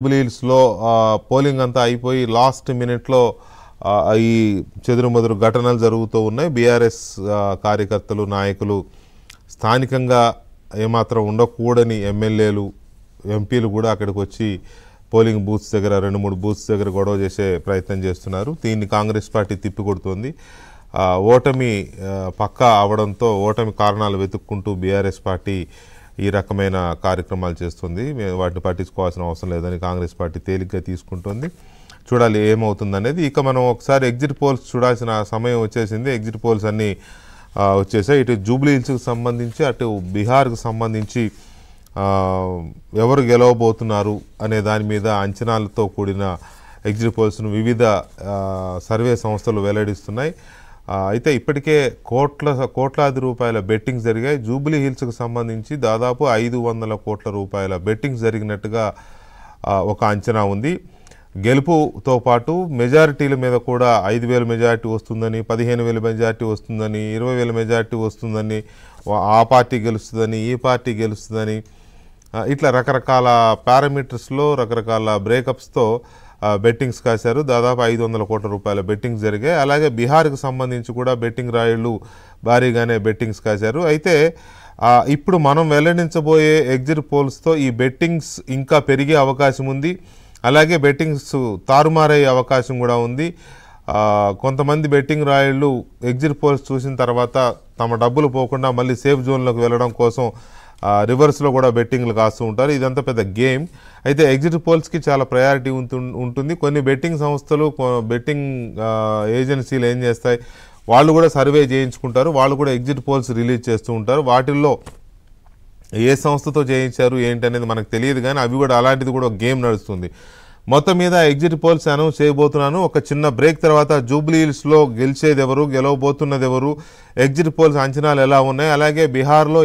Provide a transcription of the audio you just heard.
జూబ్లీహిల్స్‌లో పోలింగ్ అంతా అయిపోయి లాస్ట్ మినిట్‌లో ఈ చెదురుమదురు ఘటనలు జరుగుతూ ఉన్నాయి. బీఆర్ఎస్ కార్యకర్తలు, నాయకులు స్థానికంగా ఏమాత్రం ఉండకూడని ఎమ్మెల్యేలు, ఎంపీలు కూడా అక్కడికి వచ్చి పోలింగ్ బూత్స్ దగ్గర 2-3 బూత్స్ దగ్గర గొడవ చేసే ప్రయత్నం చేస్తున్నారు. దీన్ని కాంగ్రెస్ పార్టీ తిప్పికొడుతోంది. ఓటమి పక్కా అవడంతో ఓటమి కారణాలు వెతుక్కుంటూ బీఆర్ఎస్ పార్టీ ఈ రకమైన కార్యక్రమాలు చేస్తుంది. వాటిని పట్టించుకోవాల్సిన అవసరం లేదని కాంగ్రెస్ పార్టీ తేలిగ్గా తీసుకుంటుంది. చూడాలి ఏమవుతుందనేది. ఇక మనం ఒకసారి ఎగ్జిట్ పోల్స్ చూడాల్సిన సమయం వచ్చేసింది. ఎగ్జిట్ పోల్స్ అన్నీ వచ్చేసాయి. ఇటు జూబ్లీహిల్స్కి సంబంధించి, అటు బీహార్కు సంబంధించి ఎవరు గెలవబోతున్నారు అనే దాని మీద అంచనాలతో కూడిన ఎగ్జిట్ పోల్స్ను వివిధ సర్వే సంస్థలు వెల్లడిస్తున్నాయి. అయితే ఇప్పటికే కోట్లాది రూపాయల బెట్టింగ్స్ జరిగాయి. జూబ్లీహిల్స్కి సంబంధించి దాదాపు 500 కోట్ల రూపాయల బెట్టింగ్స్ జరిగినట్టుగా ఒక అంచనా ఉంది. గెలుపుతో పాటు మెజారిటీల మీద కూడా 5,000 మెజారిటీ వస్తుందని, 15,000 మెజారిటీ వస్తుందని, 20,000 మెజారిటీ వస్తుందని, ఆ పార్టీ గెలుస్తుందని, ఈ పార్టీ గెలుస్తుందని, ఇట్లా రకరకాల పారామీటర్స్లో రకరకాల బ్రేకప్స్తో బెట్టింగ్స్ కాశారు. దాదాపు 500 కోట్ల రూపాయల బెట్టింగ్స్ జరిగాయి. అలాగే బీహార్కి సంబంధించి కూడా బెట్టింగ్ రాయుళ్ళు భారీగానే బెట్టింగ్స్ కాశారు. అయితే ఇప్పుడు మనం వెల్లడించబోయే ఎగ్జిట్ పోల్స్తో ఈ బెట్టింగ్స్ ఇంకా పెరిగే అవకాశం ఉంది. అలాగే బెట్టింగ్స్ తారుమారయ్యే అవకాశం కూడా ఉంది. కొంతమంది బెట్టింగ్ రాయుళ్ళు ఎగ్జిట్ పోల్స్ చూసిన తర్వాత తమ డబ్బులు పోకుండా మళ్ళీ సేఫ్ జోన్లోకి వెళ్ళడం కోసం రివర్స్లో కూడా బెట్టింగ్లు కాస్తూ ఉంటారు. ఇదంతా పెద్ద గేమ్. అయితే ఎగ్జిట్ పోల్స్కి చాలా ప్రయారిటీ ఉంటుంది. కొన్ని బెట్టింగ్ సంస్థలు, బెట్టింగ్ ఏజెన్సీలు ఏం చేస్తాయి, వాళ్ళు కూడా సర్వే చేయించుకుంటారు. వాళ్ళు కూడా ఎగ్జిట్ పోల్స్ రిలీజ్ చేస్తూ ఉంటారు. వాటిల్లో ఏ సంస్థతో చేయించారు ఏంటి అనేది మనకు తెలియదు, కానీ అవి కూడా అలాంటిది కూడా ఒక గేమ్ నడుస్తుంది. మొత్తం మీద ఎగ్జిట్ పోల్స్ అనౌన్స్ చేయబోతున్నాను. ఒక చిన్న బ్రేక్ తర్వాత జూబ్లీహిల్స్లో గెలిచేది ఎవరు, గెలవబోతున్నది ఎవరు, ఎగ్జిట్ పోల్స్ అంచనాలు ఎలా ఉన్నాయి, అలాగే బీహార్లో